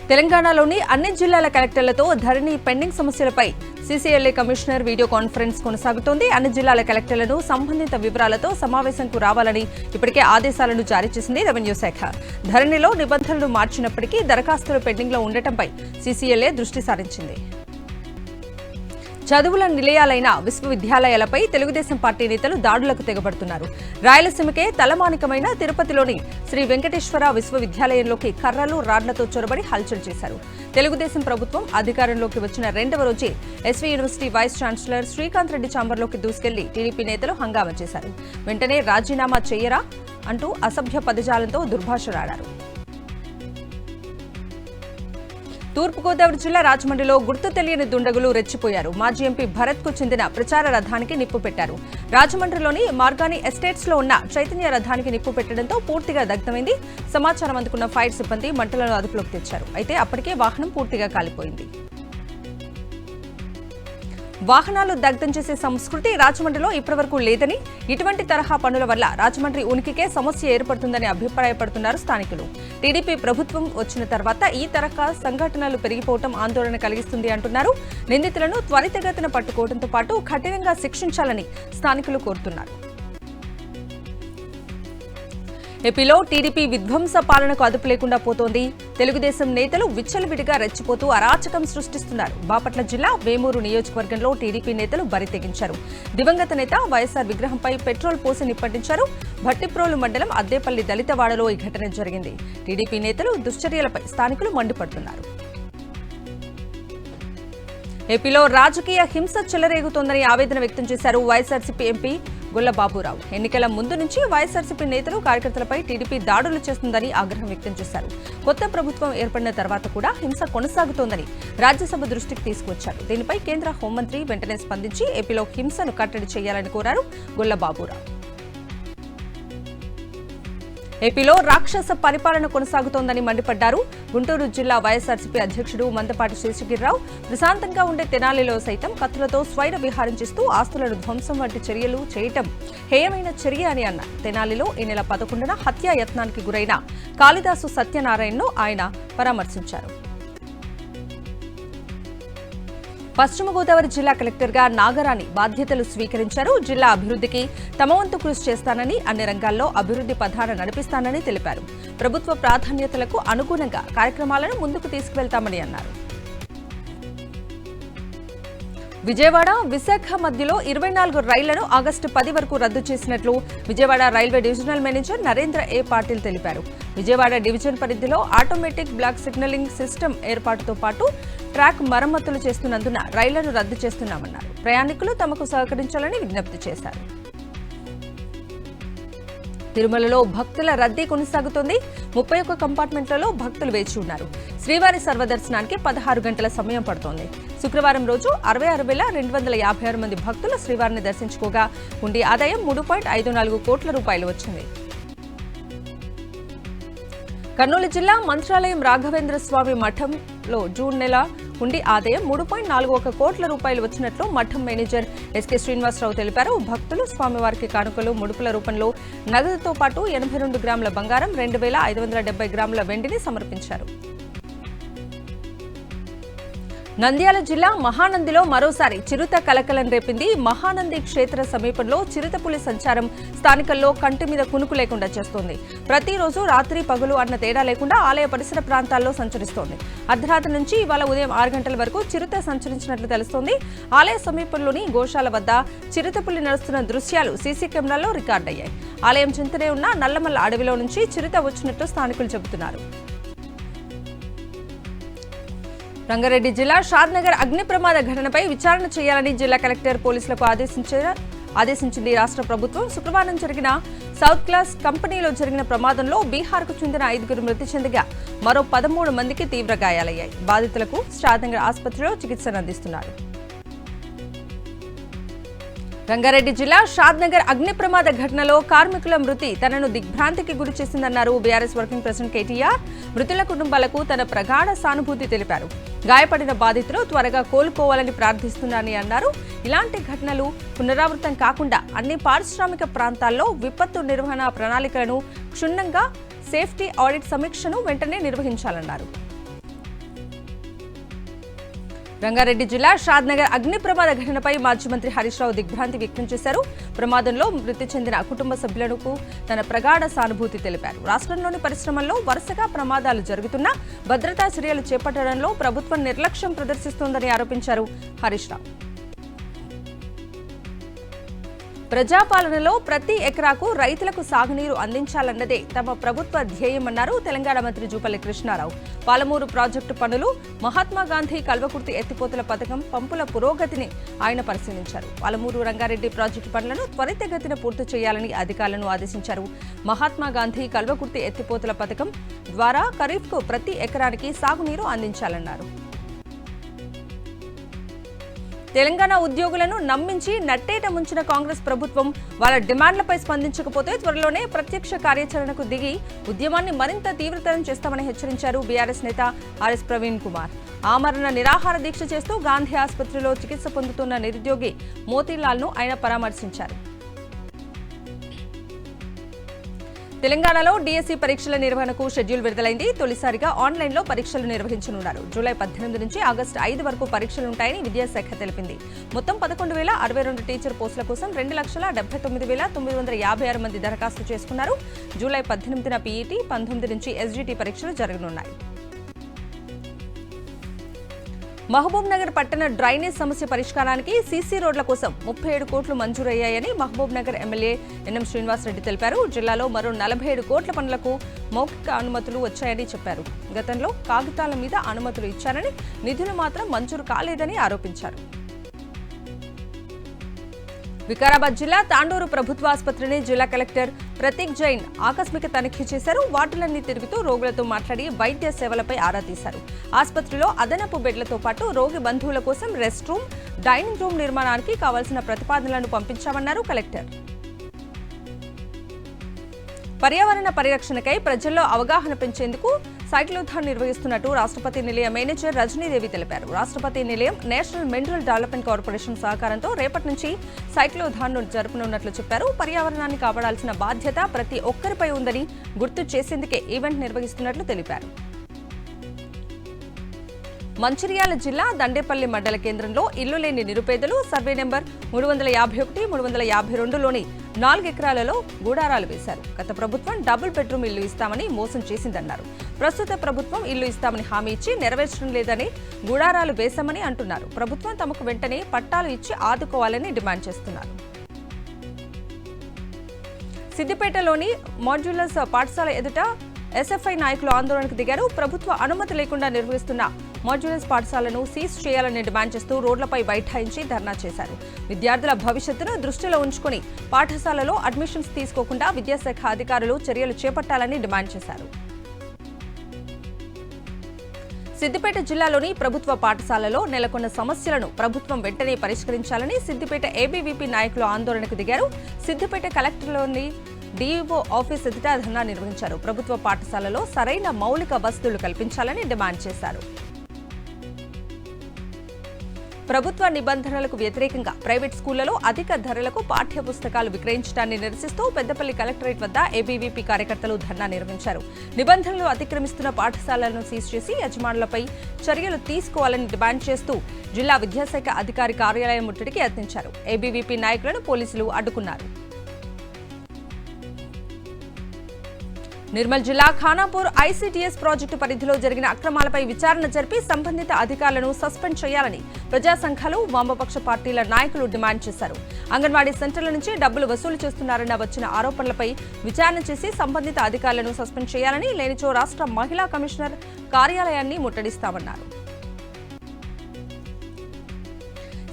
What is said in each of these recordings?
తెలంగాణలోని అన్ని జిల్లాల కలెక్టర్లతో ధరణి పెండింగ్ సమస్యలపై సీసీఎల్ఏ కమిషనర్ వీడియో కాన్ఫరెన్స్ కొనసాగుతోంది. అన్ని జిల్లాల కలెక్టర్లను సంబంధిత వివరాలతో సమావేశంకు రావాలని ఇప్పటికే ఆదేశాలను జారీ చేసింది రెవెన్యూ శాఖ. ధరణిలో నిబంధనలు మార్చినప్పటికీ దరఖాస్తులు పెండింగ్లో ఉండటంపై సీసీఎల్ఏ దృష్టి సారించింది. చదువుల నిలయాలైన విశ్వవిద్యాలయాలపై తెలుగుదేశం పార్టీ నేతలు దాడులకు తెగబడుతున్నారు. రాయలసీమకే తలమానికమైన తిరుపతిలోని శ్రీ వెంకటేశ్వర విశ్వవిద్యాలయంలోకి కర్రలు, రాడ్లతో చొరబడి హల్చల్ చేశారు. తెలుగుదేశం ప్రభుత్వం అధికారంలోకి వచ్చిన రెండవ రోజే SV university vice chancellor Srikanth Reddy ఛాంబర్లోకి దూసుకెళ్లి టీడీపీ నేతలు హంగామా చేశారు. వెంటనే రాజీనామా చేయరా అంటూ అసభ్య పదజాలంతో దుర్భాషలాడారు. తూర్పుగోదావరి జిల్లా రాజమండ్రిలో గుర్తు తెలియని దుండగులు రెచ్చిపోయారు. మాజీ ఎంపీ భరత్ కు చెందిన ప్రచార రథానికి నిప్పు పెట్టారు. రాజమండ్రిలోని మార్గాని ఎస్టేట్స్ లో ఉన్న చైతన్య రథానికి నిప్పు పెట్టడంతో పూర్తిగా దగ్ధమైంది. సమాచారం అందుకున్న ఫైర్ సిబ్బంది మంటలను అదుపులోకి తెచ్చారు. అయితే అప్పటికే వాహనం పూర్తిగా కాలిపోయింది. వాహనాలు దగ్ధం చేసే సంస్కృతి రాజమండ్రిలో ఇప్పటివరకు లేదని, ఇటువంటి తరహా పనుల వల్ల రాజమండ్రి ఉనికికే సమస్య ఏర్పడుతుందని అభిప్రాయపడుతున్నారు స్థానికులు. టీడీపీ ప్రభుత్వం వచ్చిన తర్వాత ఈ తరహా సంఘటనలు పెరిగిపోవడం ఆందోళన కలిగిస్తుంది అంటున్నారు. నిందితులను త్వరితగతిన పట్టుకోవడంతో పాటు కఠినంగా శిక్షించాలని స్థానికులు కోరుతున్నారు. ఏపీలో టీడీపీ విధ్వంస పాలనకు అదుపు లేకుండా పోతోంది. తెలుగుదేశం నేతలు విచ్చలవిడిగా రెచ్చిపోతూ అరాచకం సృష్టిస్తున్నారు. బాపట్ల జిల్లా వేమూరు నియోజకవర్గంలో టీడీపీ నేతలు బరి తెగించారు. దివంగత నేత వైఎస్ఆర్ విగ్రహంపై పెట్రోల్ పోసి నిప్పంటించారు. భట్టిప్రోలు మండలం అద్దేపల్లి దళితవాడలో ఈ ఘటన జరిగింది. టీడీపీ నేతలు దుశ్చర్యలపై స్థానికులు మండిపడుతున్నారు. ఏపీలో రాజకీయ హింస చెలరేగుతోందని ఆవేదన వ్యక్తం చేశారు వైఎస్ఆర్సీపీ ఎంపీ గుల్ల బాబురావు. ఎన్నికల ముందు నుంచి వైఎస్ఆర్సీపీ నేతలు, కార్యకర్తలపై టీడీపీ దాడులు చేస్తుందని ఆగ్రహం వ్యక్తం చేశారు. కొత్త ప్రభుత్వం ఏర్పడిన తర్వాత కూడా హింస కొనసాగుతోందని రాజ్యసభ దృష్టికి తీసుకొచ్చారు. దీనిపై కేంద్ర హోంమంత్రి వెంటనే స్పందించి ఏపీలో హింసను కట్టడి చేయాలని కోరారు గుల్ల బాబురావు. ఏపీలో రాక్షస పరిపాలన కొనసాగుతోందని మండిపడ్డారు. గుంటూరు జిల్లా వైఎస్ఆర్సీపీ అధ్యక్షుడు మందపాటి శేషగిరిరావు ప్రశాంతంగా ఉండే తెనాలిలో సైతం కత్తులతో స్వైర విహారం చేస్తూ ఆస్తులను ధ్వంసం వంటి చర్యలు చేయటం హేయమైన చర్య అని అన్నారు. తెనాలిలో ఈ నెల 11న హత్యాయత్నానికి గురైన కాళిదాసు సత్యనారాయణను ఆయన పరామర్శించారు. పశ్చిమ గోదావరి జిల్లా కలెక్టర్గా నాగరాణి బాధ్యతలు స్వీకరించారు. జిల్లా అభివృద్ధికి తమ వంతు కృషి చేస్తానని, అన్ని రంగాల్లో అభివృద్ధి పథాన నడిపిస్తానని తెలిపారు. ప్రభుత్వ ప్రాధాన్యతలకు అనుగుణంగా కార్యక్రమాలను ముందుకు తీసుకువెళ్తామని అన్నారు. విజయవాడ, విశాఖ మధ్యలో 24 రైళ్లను ఆగస్టు 10 వరకు రద్దు చేసినట్లు Vijayawada railway divisional manager Narendra A Patil తెలిపారు. విజయవాడ డివిజన్ పరిధిలో ఆటోమేటిక్ బ్లాక్ సిగ్నలింగ్ సిస్టమ్ ఏర్పాటుతో పాటు ట్రాక్ మరమ్మతులు చేస్తున్నందున రైళ్లను రద్దు చేస్తున్నామన్నారు. ప్రయాణికులు తమకు సహకరించాలని విజ్ఞప్తి చేశారు. తిరుమలలో భక్తుల రద్దీ కొనసాగుతోంది. 31 కంపార్ట్మెంట్లలో భక్తులు వేచి ఉన్నారు. శ్రీవారి సర్వదర్శనానికి 16 గంటల సమయం పడుతోంది. శుక్రవారం రోజు 66,256 మంది భక్తులు శ్రీవారిని దర్శించుకోగా ఉండి ఆదాయం 3.54 కోట్ల రూపాయలు వచ్చింది. కర్నూలు జిల్లా మంత్రాలయం రాఘవేంద్ర స్వామి మఠంలో జూన్ నెల ఉండి ఆదాయం 3.41 కోట్ల రూపాయలు వచ్చినట్లు మఠం మేనేజర్ ఎస్కే శ్రీనివాసరావు తెలిపారు. భక్తులు స్వామివారికి కానుకలు, ముడుపుల రూపంలో నగదుతో పాటు 82 గ్రాముల బంగారం, 2,570 గ్రాముల వెండిని సమర్పించారు. నంద్యాల జిల్లా మహానందిలో మరోసారి చిరుత కలకలం రేపింది. మహానంది క్షేత్ర సమీపంలో చిరుతపులి సంచారం స్థానికుల్లో కంటి మీద కునుకు లేకుండా చేస్తోంది. ప్రతిరోజు రాత్రి పగలు అన్న తేడా లేకుండా ఆలయ పరిసర ప్రాంతాల్లో సంచరిస్తోంది. అర్ధరాత్రి నుంచి ఇవాళ ఉదయం 6 గంటల వరకు చిరుత సంచరించినట్లు తెలుస్తోంది. ఆలయ సమీపంలోని గోశాల వద్ద చిరుతపులి నడుస్తున్న దృశ్యాలు సీసీ కెమెరాల్లో రికార్డయ్యాయి. ఆలయం చింతనే ఉన్న నల్లమల్ల అడవిలో నుంచి చిరుత వచ్చినట్లు స్థానికులు చెబుతున్నారు. రంగారెడ్డి జిల్లా షాద్నగర్ అగ్ని ప్రమాద ఘటనపై విచారణ చేయాలని జిల్లా కలెక్టర్ పోలీసులకు ఆదేశించింది రాష్ట్ర ప్రభుత్వం. శుక్రవారం జరిగిన సౌత్ క్లాస్ కంపెనీలో జరిగిన ప్రమాదంలో బీహార్కు చెందిన 5 మృతి చెందగా మరో 13 మందికి తీవ్ర గాయాలయ్యాయి. బాధితులకు షాద్నగర్ ఆసుపత్రిలో చికిత్సను అందిస్తున్నారు. రంగారెడ్డి జిల్లా షాద్నగర్ అగ్ని ప్రమాద ఘటనలో కార్మికుల మృతి తనను దిగ్భ్రాంతికి గురి చేసిందన్నారు బీఆర్ఎస్ వర్కింగ్ ప్రెసిడెంట్ కేటీఆర్. మృతుల కుటుంబాలకు తన ప్రగాఢ సానుభూతి తెలిపారు. గాయపడిన బాధితులు త్వరగా కోలుకోవాలని ప్రార్థిస్తున్నారని అన్నారు. ఇలాంటి ఘటనలు పునరావృతం కాకుండా అన్ని పారిశ్రామిక ప్రాంతాల్లో విపత్తు నిర్వహణ ప్రణాళికలను క్షుణ్ణంగా సేఫ్టీ ఆడిట్ సమీక్షను వెంటనే నిర్వహించాలన్నారు. రంగారెడ్డి జిల్లా షాద్నగర్ అగ్ని ప్రమాద ఘటనపై మాజీ మంత్రి హరీష్ రావు దిగ్భ్రాంతి వ్యక్తం చేశారు. ప్రమాదంలో మృతి చెందిన కుటుంబ సభ్యులకు తన ప్రగాఢ సానుభూతి తెలిపారు. రాష్ట్రంలోని పరిశ్రమల్లో వరుసగా ప్రమాదాలు జరుగుతున్నా భద్రతా చర్యలు చేపట్టడంలో ప్రభుత్వం నిర్లక్ష్యం ప్రదర్శిస్తోందని ఆరోపించారు హరీష్ రావు. ప్రజాపాలనలో ప్రతి ఎకరాకు రైతులకు సాగునీరు అందించాలన్నదే తమ ప్రభుత్వ ధ్యేయమన్నారు తెలంగాణ మంత్రి జూపల్లి కృష్ణారావు. పాలమూరు ప్రాజెక్టు పనులు, మహాత్మాగాంధీ కల్వకుర్తి ఎత్తిపోతల పథకం పంపుల పురోగతిని ఆయన పరిశీలించారు. పాలమూరు రంగారెడ్డి ప్రాజెక్టు పనులను త్వరితగతిన పూర్తి చేయాలని అధికారులను ఆదేశించారు. మహాత్మాగాంధీ కల్వకుర్తి ఎత్తిపోతల పథకం ద్వారా ఖరీఫ్కు ప్రతి ఎకరానికి సాగునీరు అందించాలన్నారు. తెలంగాణ ఉద్యోగులను నమ్మించి నట్టేట ముంచిన కాంగ్రెస్ ప్రభుత్వం వాళ్ళ డిమాండ్లపై స్పందించకపోతే త్వరలోనే ప్రత్యక్ష కార్యాచరణకు దిగి ఉద్యమాన్ని మరింత తీవ్రతరం చేస్తామని హెచ్చరించారు బీఆర్ఎస్ నేత ఆర్ఎస్ ప్రవీణ్ కుమార్. ఆమరణ నిరాహార దీక్ష చేస్తూ గాంధీ ఆసుపత్రిలో చికిత్స పొందుతున్న నిరుద్యోగి మోతీలాల్ను ఆయన పరామర్శించారు. తెలంగాణలో డీఎస్సీ పరీక్షల నిర్వహణకు షెడ్యూల్ విడుదలైంది. తొలిసారిగా ఆన్లైన్లో పరీక్షలు నిర్వహించనున్నారు. జూలై 18 నుంచి ఆగస్టు 5 వరకు పరీక్షలుంటాయని విద్యాశాఖ తెలిపింది. మొత్తం 11,062 టీచర్ పోస్టుల కోసం 2,79,956 మంది దరఖాస్తు చేసుకున్నారు. జూలై 18న పీఈటీ, 19 నుంచి ఎస్జీటీ పరీక్షలు జరగనున్నాయి. మహబూబ్ నగర్ పట్టణ డ్రైనేజ్ సమస్య పరిష్కారానికి సీసీ రోడ్ల కోసం 37 కోట్లు మంజూరయ్యాయని మహబూబ్ నగర్ ఎమ్మెల్యే ఎన్ఎం శ్రీనివాసరెడ్డి తెలిపారు. జిల్లాలో మరో 47 కోట్ల పనులకు మౌఖిక అనుమతులు వచ్చాయని చెప్పారు. గతంలో కాగితాల మీద అనుమతులు ఇచ్చారని, నిధులు మాత్రం మంజూరు కాలేదని ఆరోపించారు. వికారాబాద్ జిల్లా తాండూరు ప్రభుత్వ ఆసుపత్రిని జిల్లా కలెక్టర్ ప్రతీక్ జైన్ ఆకస్మిక తనిఖీ చేశారు. వార్డులన్నీ తిరుగుతూ రోగులతో మాట్లాడి వైద్య సేవలపై ఆరా తీశారు. ఆసుపత్రిలో అదనపు బెడ్లతో పాటు రోగి బంధువుల కోసం రెస్ట్ రూమ్, డైనింగ్ రూమ్ నిర్మాణానికి కావాల్సిన ప్రతిపాదనలను పంపించామన్నారు కలెక్టర్. పర్యావరణ పరిరక్షణకై ప్రజల్లో అవగాహన పెంచేందుకు సైక్లోథాన్ నిర్వహిస్తున్నట్టు రాష్ట్రపతి నిలయ మేనేజర్ రజనీదేవి తెలిపారు. రాష్ట్రపతి నిలయం, నేషనల్ మినరల్ డెవలప్మెంట్ కార్పొరేషన్ సహకారంతో రేపటి నుంచి సైక్లోథాన్ను జరుపనున్నట్లు చెప్పారు. పర్యావరణాన్ని కాపాడాల్సిన బాధ్యత ప్రతి ఒక్కరిపై ఉందని గుర్తు చేసేందుకే ఈవెంట్ నిర్వహిస్తున్నట్లు తెలిపారు. మంచిర్యాల జిల్లా దండేపల్లి మండల కేంద్రంలో ఇల్లు లేని నిరుపేదలు సర్వే నెంబర్ 351, 352లోని 4 ఎకరాలలో గూడారాలు వేశారు. గత ప్రభుత్వం డబుల్ బెడ్రూమ్ ఇల్లు ఇస్తామని మోసం చేసిందన్నారు. ప్రస్తుత ప్రభుత్వం ఇల్లు ఇస్తామని హామీ ఇచ్చి నెరవేర్చడం లేదని గూడారాలు వేశామని అంటున్నారు. ప్రభుత్వం తమకు వెంటనే పట్టాలు ఇచ్చి ఆదుకోవాలని డిమాండ్ చేస్తున్నారు. సిద్దిపేటలోని మాడ్యులర్స్ పాఠశాల ఎదుట ఎస్ఎఫ్ఐ నాయకులు ఆందోళనకు దిగారు. ప్రభుత్వ అనుమతి లేకుండా నిర్వహిస్తున్న మాడ్యులర్స్ పాఠశాలను సీజ్ చేయాలని డిమాండ్ చేస్తూ రోడ్లపై బైఠాయించి ధర్నా చేశారు. విద్యార్థుల భవిష్యత్తును దృష్టిలో ఉంచుకుని పాఠశాలలో అడ్మిషన్స్ తీసుకోకుండా విద్యాశాఖ అధికారులు చర్యలు చేపట్టాలని డిమాండ్ చేశారు. సిద్దిపేట జిల్లాలోని ప్రభుత్వ పాఠశాలలో నెలకొన్న సమస్యలను ప్రభుత్వం వెంటనే పరిష్కరించాలని సిద్దిపేట ఏబీవీపీ నాయకులు ఆందోళనకు దిగారు. సిద్దిపేట కలెక్టర్లోని డీఈఓ ఆఫీస్ ఎదుట ధర్నా నిర్వహించారు. ప్రభుత్వ పాఠశాలలో సరైన మౌలిక వసతులు కల్పించాలని డిమాండ్ చేశారు. ప్రభుత్వ నిబంధనలకు వ్యతిరేకంగా ప్రైవేట్ స్కూళ్లలో అధిక ధరలకు పాఠ్య పుస్తకాలు విక్రయించడాన్ని నిరసిస్తూ పెద్దపల్లి కలెక్టరేట్ వద్ద ఏబీవీపీ కార్యకర్తలు ధర్నా నిర్వహించారు. నిబంధనలు అతిక్రమిస్తున్న పాఠశాలలను సీజ్ చేసి యజమానులపై చర్యలు తీసుకోవాలని డిమాండ్ చేస్తూ జిల్లా విద్యాశాఖ అధికారి కార్యాలయం ముట్టడికి యత్నించారు. ఏబీవీపీ నాయకులను పోలీసులు అడ్డుకున్నారు. నిర్మల్ జిల్లా ఖానాపూర్ ఐసీటీఎస్ ప్రాజెక్టు పరిధిలో జరిగిన అక్రమాలపై విచారణ జరిపి సంబంధిత అధికారులను సస్పెండ్ చేయాలని ప్రజా సంఘాలు, వామపక్ష పార్టీల నాయకులు డిమాండ్ చేశారు. అంగన్వాడీ సెంటర్ల నుంచి డబ్బులు వసూలు చేస్తున్నారన్న వచ్చిన ఆరోపణలపై విచారణ చేసి సంబంధిత అధికారులను సస్పెండ్ చేయాలని, లేనిచో రాష్ట్ర మహిళా కమిషనర్ కార్యాలయాన్ని ముట్టడిస్తామన్నారు.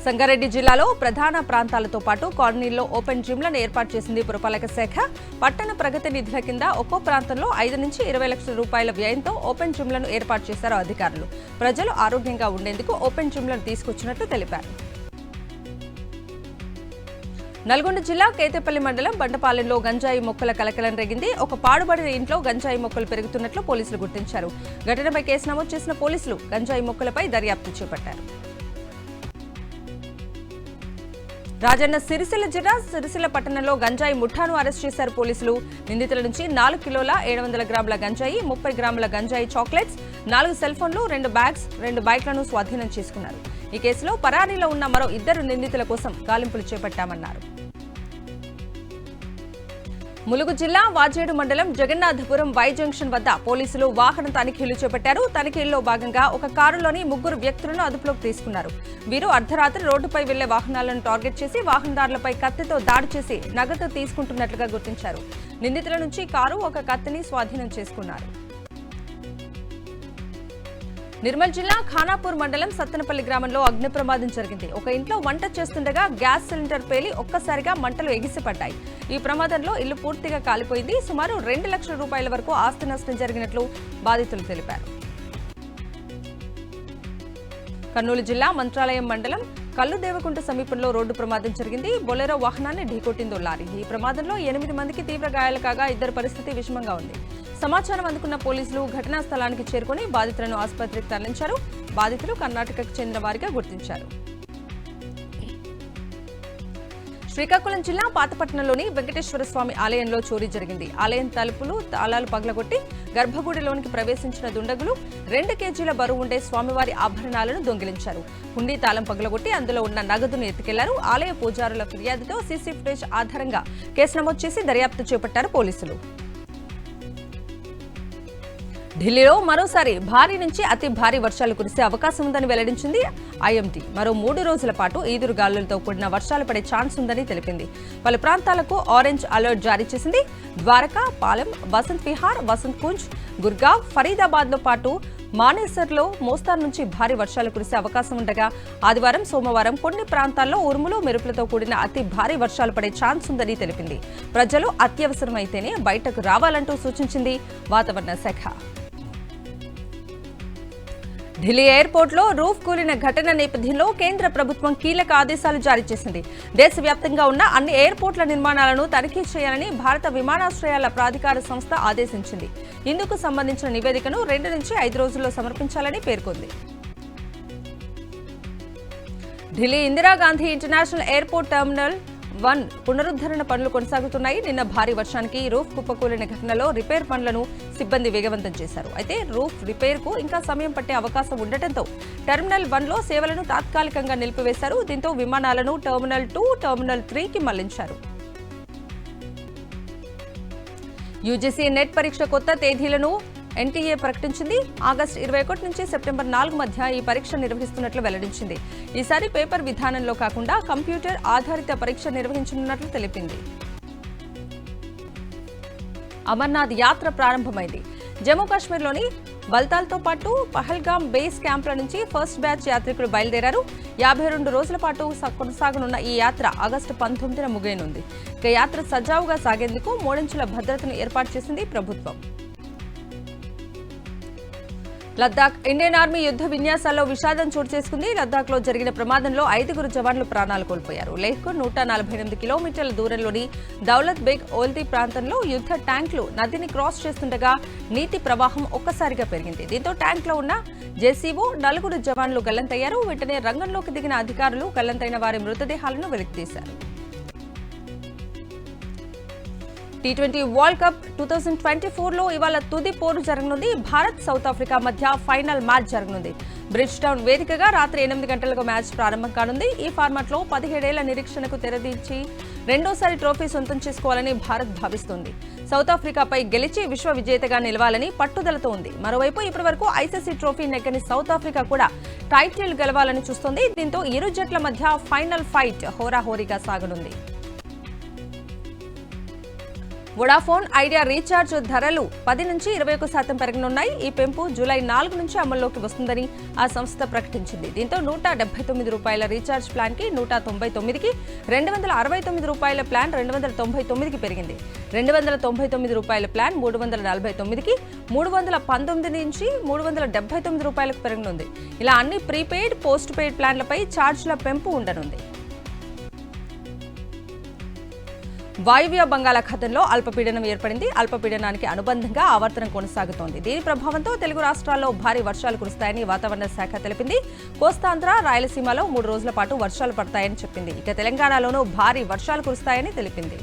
సంగారెడ్డి జిల్లాలో ప్రధాన ప్రాంతాలతో పాటు కాలనీల్లో ఓపెన్ జిమ్లను ఏర్పాటు చేసింది పురపాలక శాఖ. పట్టణ ప్రగతి నిధుల కింద ఒక్కో ప్రాంతంలో 5 నుంచి 20 లక్షల రూపాయల వ్యయంతో ఓపెన్ జిమ్లను ఏర్పాటు చేశారు అధికారులు. ప్రజలు ఆరోగ్యంగా ఉండేందుకు ఓపెన్ జిమ్లను తీసుకొచ్చినట్లు తెలిపారు. నల్గొండ జిల్లా కేతేపల్లి మండలం బండపాలెంలో గంజాయి మొక్కల కలకలం రేగింది. ఒక పాడుబడిన ఇంట్లో గంజాయి మొక్కలు పెరుగుతున్నట్లు పోలీసులు గుర్తించారు. ఘటనపై కేసు నమోదు చేసిన పోలీసులు గంజాయి మొక్కలపై దర్యాప్తు చేపట్టారు. రాజన్న సిరిసిల్ల జిల్లా సిరిసిల్ల పట్టణంలో గంజాయి ముఠాను అరెస్ట్ చేశారు పోలీసులు. నిందితుల నుంచి 4 కిలోల 700 గ్రాముల గంజాయి, 30 గ్రాముల గంజాయి చాక్లెట్స్, 4 సెల్ ఫోన్లు, 2 బ్యాగ్స్, 2 బైక్లను స్వాధీనం చేసుకున్నారు. ఈ కేసులో పరారీలో ఉన్న మరో 2 నిందితుల కోసం గాలింపులు చేపట్టామన్నారు. ములుగు జిల్లా వాజేడు మండలం జగన్నాథపురం వై జంక్షన్ వద్ద పోలీసులు వాహన తనిఖీలు చేపట్టారు. తనిఖీల్లో భాగంగా ఒక కారులోని 3 వ్యక్తులను అదుపులోకి తీసుకున్నారు. వీరు అర్ధరాత్రి రోడ్డుపై వెళ్లే వాహనాలను టార్గెట్ చేసి వాహనదారులపై కత్తితో దాడి చేసి నగదు తీసుకుంటున్నట్లుగా గుర్తించారు. నిందితుల నుంచి కారు, ఒక కత్తిని స్వాధీనం చేసుకున్నారు. నిర్మల్ జిల్లా ఖానాపూర్ మండలం సత్తెనపల్లి గ్రామంలో అగ్ని ప్రమాదం జరిగింది. ఒక ఇంట్లో వంట చేస్తుండగా గ్యాస్ సిలిండర్ పేలి ఒక్కసారిగా మంటలు ఎగిసిపడ్డాయి. ఈ ప్రమాదంలో ఇల్లు పూర్తిగా కాలిపోయింది. సుమారు 2 లక్షల రూపాయల వరకు ఆస్తి నష్టం జరిగినట్లు బాధితులు తెలిపారు. కర్నూలు జిల్లా మంత్రాలయం మండలం కల్లుదేవకుంట సమీపంలో రోడ్డు ప్రమాదం జరిగింది. బొలెరో వాహనాన్ని ఢీకొట్టిందో లారీ. ఈ ప్రమాదంలో 8 మందికి తీవ్ర గాయాలు కాగా 2 పరిస్థితి విషమంగా ఉంది. సమాచారం అందుకున్న పోలీసులు ఘటనా స్థలానికి చేరుకుని బాధితులను ఆసుపత్రికి తరలించారు. బాధితులు కర్ణాటకకు చెందిన వారిగా గుర్తించారు. శ్రీకాకుళం జిల్లా పాతపట్నంలోని వెంకటేశ్వర స్వామి ఆలయంలో చోరీ జరిగింది. ఆలయం తలుపులు తాళాలు పగలగొట్టి గర్భగుడిలోనికి ప్రవేశించిన దుండగులు 2 కేజీల బరువు ఉండే స్వామివారి ఆభరణాలను దొంగిలించారు. హుండీ తాళం పగలగొట్టి అందులో ఉన్న నగదును ఎత్తుకెళ్లారు. ఆలయ పూజారుల ఫిర్యాదుతో సీసీ ఫుటేజ్ ఆధారంగా కేసు నమోదు చేసి దర్యాప్తు చేపట్టారు పోలీసులు. ఢిల్లీలో మరోసారి భారీ నుంచి అతి భారీ వర్షాలు కురిసే అవకాశం ఉందని వెల్లడించింది ఐఎండీ. మరో 3 రోజుల పాటు ఈదురుగాలులతో కూడిన వర్షాలు పడే ఛాన్స్ ఉందని తెలిపింది. పలు ప్రాంతాలకు ఆరెంజ్ అలర్ట్ జారీ చేసింది. ద్వారకా, పాలెం, వసంత్ విహార్, వసంత్ కుంజ్, గుర్గావ్, ఫరీదాబాద్లో పాటు మానేసర్లో మోస్తారు నుంచి భారీ వర్షాలు కురిసే అవకాశం ఉండగా ఆదివారం, సోమవారం కొన్ని ప్రాంతాల్లో ఉరుములు, మెరుపులతో కూడిన అతి భారీ వర్షాలు పడే ఛాన్స్ ఉందని తెలిపింది. ప్రజలు అత్యవసరమైతేనే బయటకు రావాలంటూ సూచించింది వాతావరణ శాఖ. ఢిల్లీ ఎయిర్పోర్ట్లో రూఫ్ కూలిన ఘటన నేపథ్యంలో కేంద్ర ప్రభుత్వం కీలక ఆదేశాలు జారీ చేసింది. దేశవ్యాప్తంగా ఉన్న అన్ని ఎయిర్పోర్ట్ల నిర్మాణాలను తనిఖీ చేయాలని భారత విమానాశ్రయాల ప్రాధికార సంస్థ ఆదేశించింది. ఇందుకు సంబంధించిన నివేదికను 2 నుంచి 5 రోజుల్లో సమర్పించాలని పేర్కొంది. Delhi Indira Gandhi international airport terminal 1 పునరుద్ధరణ పనులు కొనసాగుతున్నాయి. నిన్న భారీ వర్షానికి రూఫ్ కుప్పకూలిన ఘటనలో రిపేర్ పనులను సిబ్బంది వేగవంతం చేశారు. అయితే రూఫ్ రిపేర్ కు ఇంకా సమయం పట్టే అవకాశం ఉండటంతో టెర్మినల్ 1లో సేవలను తాత్కాలికంగా నిలిపివేశారు. దీంతో విమానాలను టెర్మినల్ 2, టెర్మినల్ 3కి మళ్లించారు. యూజీసీ నెట్ పరీక్ష కొత్త తేదీలను ఎన్టీఏ ప్రకటించింది. ఆగస్టు 21 నుంచి సెప్టెంబర్ 4 మధ్య ఈ పరీక్ష నిర్వహిస్తున్నట్లు వెల్లడించింది. ఈసారి పేపర్ విధానంలో కాకుండా కంప్యూటర్ ఆధారిత పరీక్ష నిర్వహించనున్నట్లు తెలిపింది. అమర్నాథ్ యాత్ర ప్రారంభమైంది. జమ్మూ కాశ్మీర్లోని బల్తాల్తో పాటు పహల్గామ్ బేస్ క్యాంప్ల నుంచి ఫస్ట్ బ్యాచ్ యాత్రికులు బయలుదేరారు. 52 రోజుల పాటు కొనసాగనున్న ఈ యాత్ర ఆగస్టు 19న ముగియనుంది. ఇక యాత్ర సజావుగా సాగేందుకు 3 అంచెల భద్రతను ఏర్పాటు చేసింది ప్రభుత్వం. లద్దాఖ్ ఇండియన్ ఆర్మీ యుద్ధ విన్యాసాల్లో విషాదం చోటు చేసుకుంది. లద్దాఖ్లో జరిగిన ప్రమాదంలో 5 జవాన్లు ప్రాణాలు కోల్పోయారు. లేహ్కు 148 కిలోమీటర్ల దూరంలోని దౌలత్ బేగ్ ఓల్దీ ప్రాంతంలో యుద్ధ ట్యాంకులు నదిని క్రాస్ చేస్తుండగా నీటి ప్రవాహం ఒక్కసారిగా పెరిగింది. దీంతో ట్యాంక్లో ఉన్న జేసీఓ 4 జవాన్లు గల్లంతయ్యారు. వెంటనే రంగంలోకి దిగిన అధికారులు గల్లంతైన వారి మృతదేహాలను వెలికితీశారు. T20 వరల్డ్ కప్ 2024లో ఇవాళ తుది పోరు జరగనుంది. భారత్, సౌత్ ఆఫ్రికా మధ్య ఫైనల్ మ్యాచ్ జరగనుంది. బ్రిడ్జ్ టౌన్ వేదికగా రాత్రి 8 గంటలకు మ్యాచ్ ప్రారంభం కానుంది. ఈ ఫార్మాట్లో 17 ఏళ్ల నిరీక్షణకు తెరదీర్చి రెండోసారి ట్రోఫీ సొంతం చేసుకోవాలని భారత్ భావిస్తోంది. సౌత్ ఆఫ్రికాపై గెలిచి విశ్వ విజేతగా నిలవాలని పట్టుదలతో ఉంది. మరోవైపు ఇప్పటివరకు ఐసీసీ ట్రోఫీ నెగ్గని సౌత్ ఆఫ్రికా కూడా టైటిల్ గెలవాలని చూస్తోంది. దీంతో ఇరు జట్ల మధ్య ఫైనల్ ఫైట్ హోరాహోరీగా సాగనుంది. వొడాఫోన్ ఐడియా రీఛార్జ్ ధరలు 10 నుంచి 21% పెరగనున్నాయి. ఈ పెంపు జూలై 4 నుంచి అమల్లోకి వస్తుందని ఆ సంస్థ ప్రకటించింది. దీంతో ₹179 రీఛార్జ్ ప్లాన్ కి 199కి, ₹269 ప్లాన్ $299కి పెరిగింది. ₹299 ప్లాన్ $349కి, $319 నుంచి ₹379కు పెరగనుంది. ఇలా అన్ని ప్రీపెయిడ్, పోస్ట్ పెయిడ్ ప్లాన్లపై ఛార్జీల పెంపు ఉండనుంది. వాయువ్య బంగాళాఖాతంలో అల్పపీడనం ఏర్పడింది. అల్పపీడనానికి అనుబంధంగా ఆవర్తనం కొనసాగుతోంది. దీని ప్రభావంతో తెలుగు రాష్ట్రాల్లో భారీ వర్షాలు కురుస్తాయని వాతావరణ శాఖ తెలిపింది. కోస్తాంధ్ర, రాయలసీమలో 3 రోజుల పాటు వర్షాలు పడతాయని చెప్పింది. ఇక తెలంగాణలోనూ భారీ వర్షాలు కురుస్తాయని తెలిపింది.